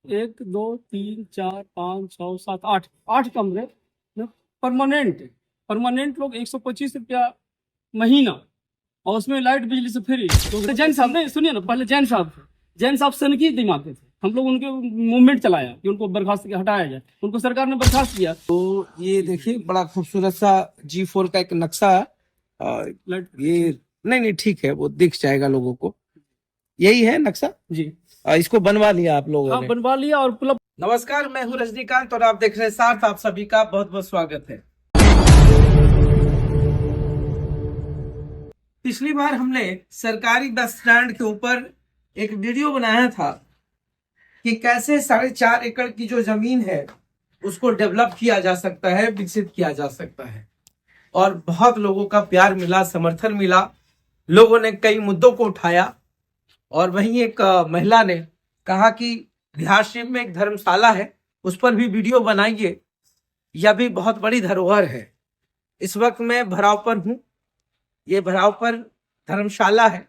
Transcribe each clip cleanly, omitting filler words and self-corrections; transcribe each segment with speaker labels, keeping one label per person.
Speaker 1: एक दो तीन चार पाँच छः सात आठ, 8 कमरे परमानेंट। परमानेंट लोग 125 रुपया महीना, और उसमें लाइट बिजली से फ्री। तो जैन साहब नहीं, सुनिए ना, पहले जैन साहब सनकी दिमाग थे, हम लोग उनके मूवमेंट चलाया कि उनको बर्खास्त हटाया जाए, उनको सरकार ने बर्खास्त किया।
Speaker 2: तो ये देखिए बड़ा खूबसूरत सा G4 का एक नक्शा है। ये नहीं ठीक है, वो दिख जाएगा लोगों को। यही है नक्शा
Speaker 1: जी।
Speaker 2: इसको बनवा लिया आप लोगों
Speaker 1: हाँ,
Speaker 2: ने?
Speaker 1: बनवा लिया। और प्लब
Speaker 2: नमस्कार, मैं हूँ रजनीकांत और आप देख रहे हैं सार्थ। आप सभी का बहुत बहुत स्वागत है। पिछली बार हमने सरकारी बस स्टैंड के ऊपर एक वीडियो बनाया था कि कैसे 4.5 एकड़ की जो जमीन है उसको डेवलप किया जा सकता है, विकसित किया जा सकता है। और बहुत लोगों का प्यार मिला, समर्थन मिला, लोगों ने कई मुद्दों को उठाया। और वहीं एक महिला ने कहा कि बिहार शरीफ में एक धर्मशाला है, उस पर भी वीडियो बनाइए, यह भी बहुत बड़ी धरोहर है। इस वक्त मैं भराव पर हूँ। ये भराव पर धर्मशाला है,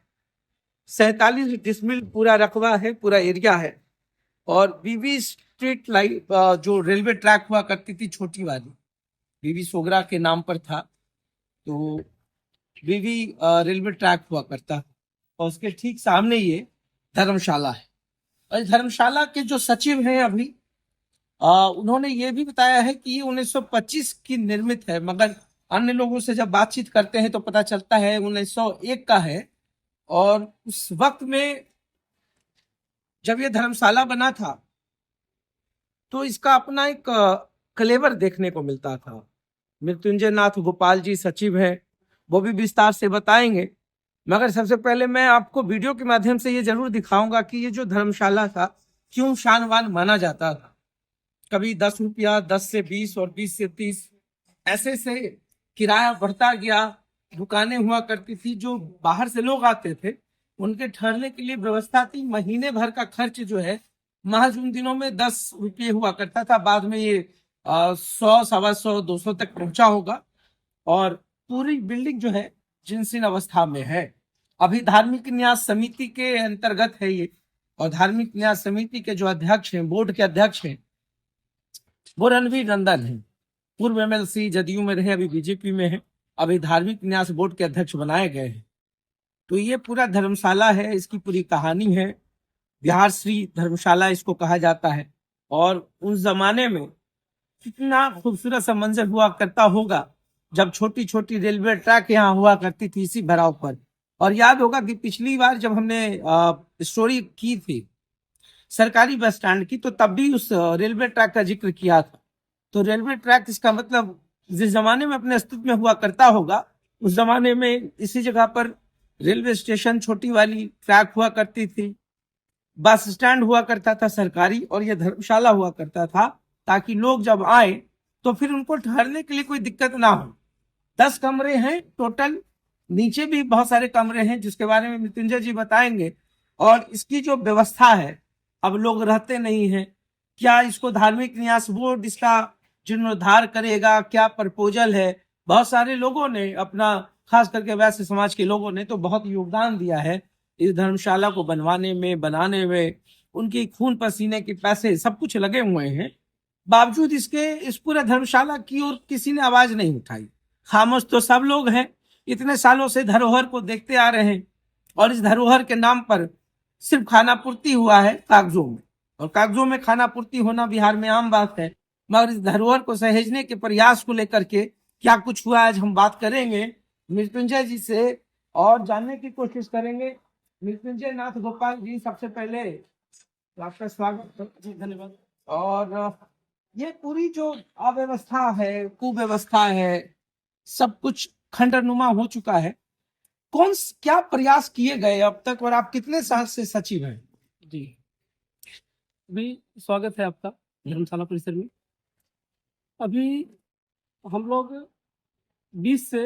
Speaker 2: 47 डिसमिल पूरा रकबा है, पूरा एरिया है। और बीबी स्ट्रीट लाइट जो रेलवे ट्रैक हुआ करती थी छोटी वाली, बीबी सोगरा के नाम पर था, तो बीबी रेलवे ट्रैक हुआ करता, और उसके ठीक सामने ये धर्मशाला है। और धर्मशाला के जो सचिव हैं अभी, उन्होंने ये भी बताया है कि ये 1925 की निर्मित है, मगर अन्य लोगों से जब बातचीत करते हैं तो पता चलता है 1901 का है। और उस वक्त में जब ये धर्मशाला बना था तो इसका अपना एक कलेवर देखने को मिलता था। मृत्युंजय नाथ गोपाल जी सचिव हैं, वो भी विस्तार से बताएंगे। मगर सबसे पहले मैं आपको वीडियो के माध्यम से ये जरूर दिखाऊंगा कि ये जो धर्मशाला था क्यों शानवान माना जाता था। कभी 10 रुपया, 10 से 20 और 20 से 30 ऐसे से किराया बढ़ता गया। दुकानें हुआ करती थी, जो बाहर से लोग आते थे उनके ठहरने के लिए व्यवस्था थी। महीने भर का खर्च जो है महज उन दिनों में 10 रुपये हुआ करता था। बाद में ये 100, 125, 200 तक पहुंचा होगा। और पूरी बिल्डिंग जो है जीर्णशीर्ण अवस्था में है। अभी धार्मिक न्यास समिति के अंतर्गत है ये, और धार्मिक न्यास समिति के जो अध्यक्ष हैं, बोर्ड के अध्यक्ष हैं, वो रणवीर नंदन है। पूर्व MLC जदयू में रहे, अभी बीजेपी में है, अभी धार्मिक न्यास बोर्ड के अध्यक्ष बनाए गए हैं। तो ये पूरा धर्मशाला है, इसकी पूरी कहानी है। बिहार श्री धर्मशाला इसको कहा जाता है। और उस जमाने में कितना खूबसूरत सा मंजर हुआ करता होगा जब छोटी छोटी रेलवे ट्रैक यहाँ हुआ करती थी इसी भराव पर। और याद होगा कि पिछली बार जब हमने स्टोरी की थी सरकारी बस स्टैंड की, तो तब भी उस रेलवे ट्रैक का जिक्र किया था। तो रेलवे ट्रैक इसका मतलब जिस जमाने में अपने अस्तित्व में हुआ करता होगा, उस जमाने में इसी जगह पर रेलवे स्टेशन छोटी वाली ट्रैक हुआ करती थी, बस स्टैंड हुआ करता था सरकारी, और यह धर्मशाला हुआ करता था, ताकि लोग जब आए तो फिर उनको ठहरने के लिए कोई दिक्कत ना हो। 10 कमरे हैं टोटल, नीचे भी बहुत सारे कमरे हैं जिसके बारे में मृत्युंजय जी बताएंगे। और इसकी जो व्यवस्था है, अब लोग रहते नहीं हैं, क्या इसको धार्मिक न्यास बोर्ड इसका जीर्णोद्धार करेगा, क्या प्रपोजल है? बहुत सारे लोगों ने अपना, खास करके वैश्य समाज के लोगों ने तो बहुत योगदान दिया है इस धर्मशाला को बनवाने में, बनाने में। उनकी खून पसीने के पैसे सब कुछ लगे हुए हैं। बावजूद इसके इस पूरे धर्मशाला की ओर किसी ने आवाज नहीं उठाई। खामोश तो सब लोग हैं, इतने सालों से धरोहर को देखते आ रहे हैं। और इस धरोहर के नाम पर सिर्फ खाना पूर्ति हुआ है कागजों में, और कागजों में खाना पूर्ति होना बिहार में आम बात है। मगर इस धरोहर को सहेजने के प्रयास को लेकर के क्या कुछ हुआ, आज हम बात करेंगे मृत्युंजय जी से और जानने की कोशिश करेंगे। मृत्युंजय नाथ गोपाल जी, सबसे पहले आपका स्वागत जी, धन्यवाद। और ये पूरी जो अव्यवस्था है, कुव्यवस्था है, सब कुछ खंडनुमा हो चुका है। क्या प्रयास किए गए अब तक, और आप कितने साल से सचिव हैं?
Speaker 1: जी, भी स्वागत है आपका धर्मशाला परिसर में। अभी हम लोग 20 से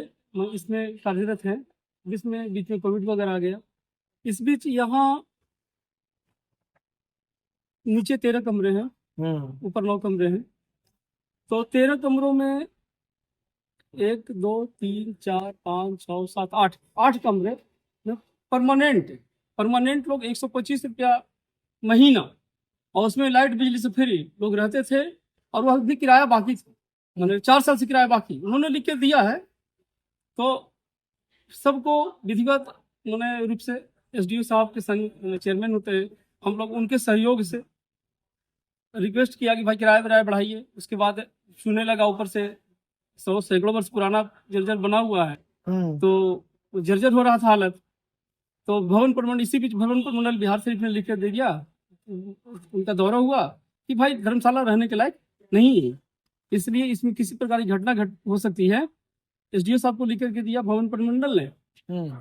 Speaker 1: इसमें कार्यरत हैं। बीच में कोविड वगैरह आ गया। इस बीच यहाँ नीचे 13 कमरे हैं, ऊपर 9 कमरे हैं। तो 13 कमरों में 1 2 3 4 5 6 7 8, 8 कमरे परमानेंट। परमानेंट लोग 125 रुपया महीना, और उसमें लाइट बिजली से फ्री लोग रहते थे, और वह भी किराया बाकी था, मैंने 4 साल से किराया बाकी उन्होंने लिख के दिया है। तो सबको विधिवत मैंने रूप से एसडीओ साहब के संग चेयरमैन होते हैं, हम लोग उनके सहयोग से रिक्वेस्ट किया कि भाई किराया विराया बढ़ाइए। उसके बाद सुनने लगा ऊपर से 100 सैकड़ों वर्ष पुराना जर्जर बना हुआ है, तो जर्जर हो रहा था हालत। तो भवन प्रमंडल, इसी बीच भवन प्रमंडल बिहार शरीफ ने लिख के दे दिया, उनका दौरा हुआ कि भाई धर्मशाला रहने के लायक नहीं है, इसलिए इसमें किसी प्रकार की घटना हो सकती है। एसडीओ साहब को लिख करके दिया भवन प्रमंडल ने।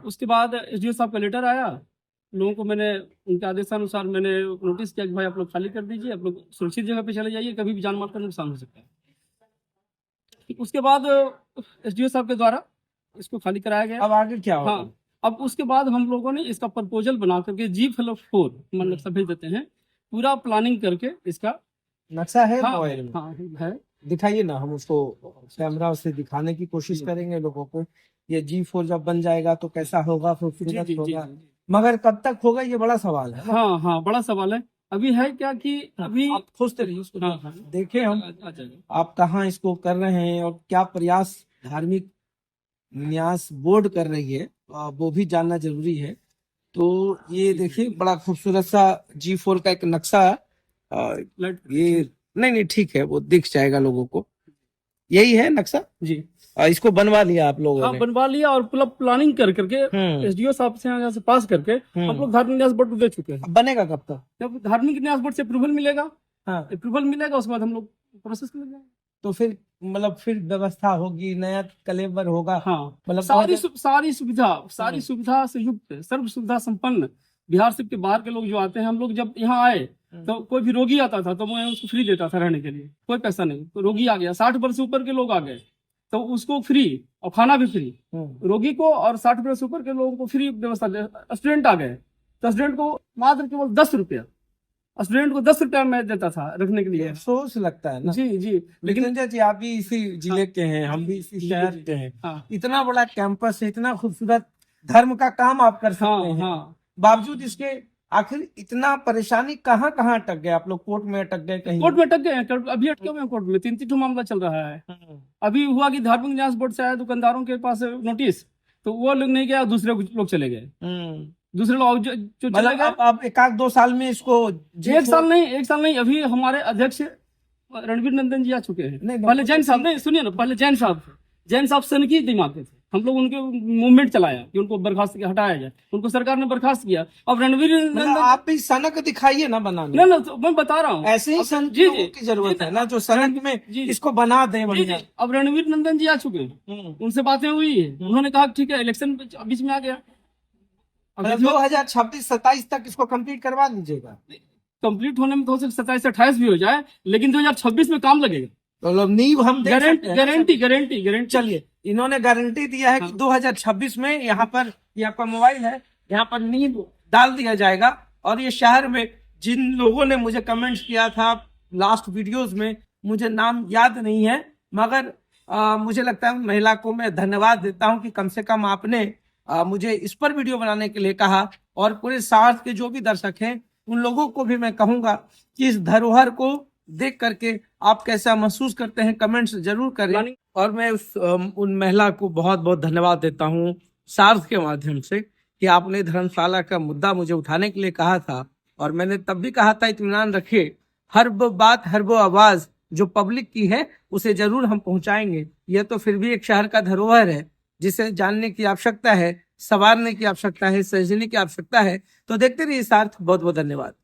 Speaker 1: उसके बाद एसडीओ साहब का लेटर आया, लोगों को मैंने उनके आदेशानुसार मैंने नोटिस किया कि भाई आप लोग खाली कर दीजिए, आप लोग सुरक्षित जगह पे चले जाइए, कभी भी जान माल का नुकसान हो सकता है। उसके बाद एसडीओ साहब के द्वारा इसको खाली कराया गया।
Speaker 2: अब आगे क्या होगा?
Speaker 1: हाँ, अब उसके बाद हम लोगों ने इसका प्रपोजल बना करके G+4 मतलब भेज देते हैं, पूरा प्लानिंग करके इसका।
Speaker 2: नक्शा है
Speaker 1: हाँ,
Speaker 2: मोबाइल में?
Speaker 1: हाँ है।
Speaker 2: दिखाइए ना, हम उसको कैमरा से दिखाने की कोशिश करेंगे लोगों को। ये G4 जब बन जाएगा तो कैसा होगा, खूबसूरत
Speaker 1: जी,
Speaker 2: होगा, मगर कब तक होगा ये बड़ा सवाल है।
Speaker 1: हाँ हाँ, बड़ा सवाल है। अभी है क्या कि अभी
Speaker 2: आप खोजते रहिए उसको,
Speaker 1: हाँ,
Speaker 2: देखें हम
Speaker 1: अच्छा,
Speaker 2: आप कहाँ इसको कर रहे हैं और क्या प्रयास धार्मिक न्यास बोर्ड कर रही है, वो भी जानना जरूरी है। तो ये देखिए बड़ा खूबसूरत सा G4 का एक नक्शा है। ये नहीं ठीक है, वो दिख जाएगा लोगों को। यही है नक्शा
Speaker 1: जी।
Speaker 2: इसको बनवा लिया आप लोगों
Speaker 1: हाँ,
Speaker 2: ने?
Speaker 1: बनवा लिया और पूरा प्लानिंग कर करके एसडीओ साहब से यहाँ से पास करके हम लोग धार्मिक न्यास बोर्ड को दे चुके हैं।
Speaker 2: अब बनेगा कब तक?
Speaker 1: जब धार्मिक न्यास बोर्ड से अप्रूवल मिलेगा,
Speaker 2: हाँ,
Speaker 1: अप्रूवल मिलेगा उसके बाद हम लोग प्रोसेस कर लेंगे।
Speaker 2: तो फिर मतलब फिर व्यवस्था होगी, नया कलेवर होगा।
Speaker 1: हाँ,
Speaker 2: मतलब
Speaker 1: सारी सुविधा से युक्त, सर्व सुविधा संपन्न। बिहार से के बाहर के लोग जो आते हैं, हम लोग जब यहाँ आए तो कोई भी रोगी आता था तो मैं उसको फ्री देता था रहने के लिए, कोई पैसा नहीं। तो रोगी आ गया, 60 वर्ष से ऊपर के लोग आ गए तो उसको फ्री, और खाना भी फ्री रोगी को, और 60 वर्ष से ऊपर के लोगों को फ्री व्यवस्था। स्टूडेंट आ गए तो स्टूडेंट को मात्र केवल 10 रुपया, स्टूडेंट को 10 रुपया मैं देता था रखने के लिए।
Speaker 2: अफसोस लगता है ना।
Speaker 1: जी जी,
Speaker 2: लेकिन जी आप भी इसी जिले के हैं, हम भी इसी शहर के हैं।
Speaker 1: हाँ,
Speaker 2: इतना बड़ा कैंपस है, इतना खूबसूरत धर्म का काम आप कर सकते हैं।
Speaker 1: हाँ,
Speaker 2: बावजूद इसके आखिर इतना परेशानी कहाँ कहाँ अटक गए? आप लोग कोर्ट में अटक गए कहीं?
Speaker 1: कोर्ट में अटक गए हैं, अभी अटके हुए हैं कोर्ट में। 3 मामला चल रहा है। अभी हुआ कि धार्मिक न्यास बोर्ड से आया दुकानदारों के पास नोटिस, तो वो लोग नहीं गया, दूसरे लोग चले गए। दूसरे लोग जो चले गए।
Speaker 2: अब 1-2 साल में इसको
Speaker 1: 1 साल नहीं, अभी हमारे अध्यक्ष रणवीर नंदन जी आ चुके हैं। पहले जैन साहब, नहीं सुनिए ना, पहले जैन साहब सनकी दिमाग थे, हम लोग उनके मूवमेंट चलाया कि उनको बर्खास्त हटाया जाए, उनको सरकार ने बर्खास्त किया। अब रणवीर नंदन,
Speaker 2: आप भी सनक दिखाइए ना बनाने।
Speaker 1: ना तो मैं बता रहा हूँ,
Speaker 2: ऐसे ही सनक की जरूरत है ना, जो सनक में इसको बना दे बढ़िया।
Speaker 1: अब रणवीर नंदन जी आ चुके हैं, उनसे बातें हुई है, उन्होंने कहा ठीक है, इलेक्शन बीच में आ गया,
Speaker 2: 2026-27 तक इसको कंप्लीट करवा दीजिएगा।
Speaker 1: कंप्लीट होने में तो हो सकता 27 से 28 भी हो जाए, लेकिन 2026 में काम लगेगा।
Speaker 2: तो नींव हम
Speaker 1: गारंटी।
Speaker 2: चलिए, इन्होंने गारंटी दिया है कि 2026 में यहाँ पर, ये आपका मोबाइल है, यहाँ पर नींव डाल दिया जाएगा। और ये शहर में जिन लोगों ने मुझे कमेंट्स किया था लास्ट वीडियोस में, मुझे नाम याद नहीं है, मगर मुझे लगता है महिला को मैं धन्यवाद देता हूँ कि कम से कम आपने मुझे इस पर वीडियो बनाने के लिए कहा। और पूरे साथ के जो भी दर्शक हैं उन लोगों को भी मैं कहूंगा कि इस धरोहर को देख करके आप कैसा महसूस करते हैं, कमेंट्स जरूर करें। और मैं उन महिला को बहुत बहुत धन्यवाद देता हूं सार्थ के माध्यम से कि आपने धर्मशाला का मुद्दा मुझे उठाने के लिए कहा था, और मैंने तब भी कहा था इत्मीनान रखिए, हर वो बात, हर वो आवाज जो पब्लिक की है उसे जरूर हम पहुंचाएंगे। यह तो फिर भी एक शहर का धरोहर है जिसे जानने की आवश्यकता है, संवारने की आवश्यकता है, सजने की आवश्यकता है। तो देखते रहिए सार्थ। बहुत बहुत धन्यवाद।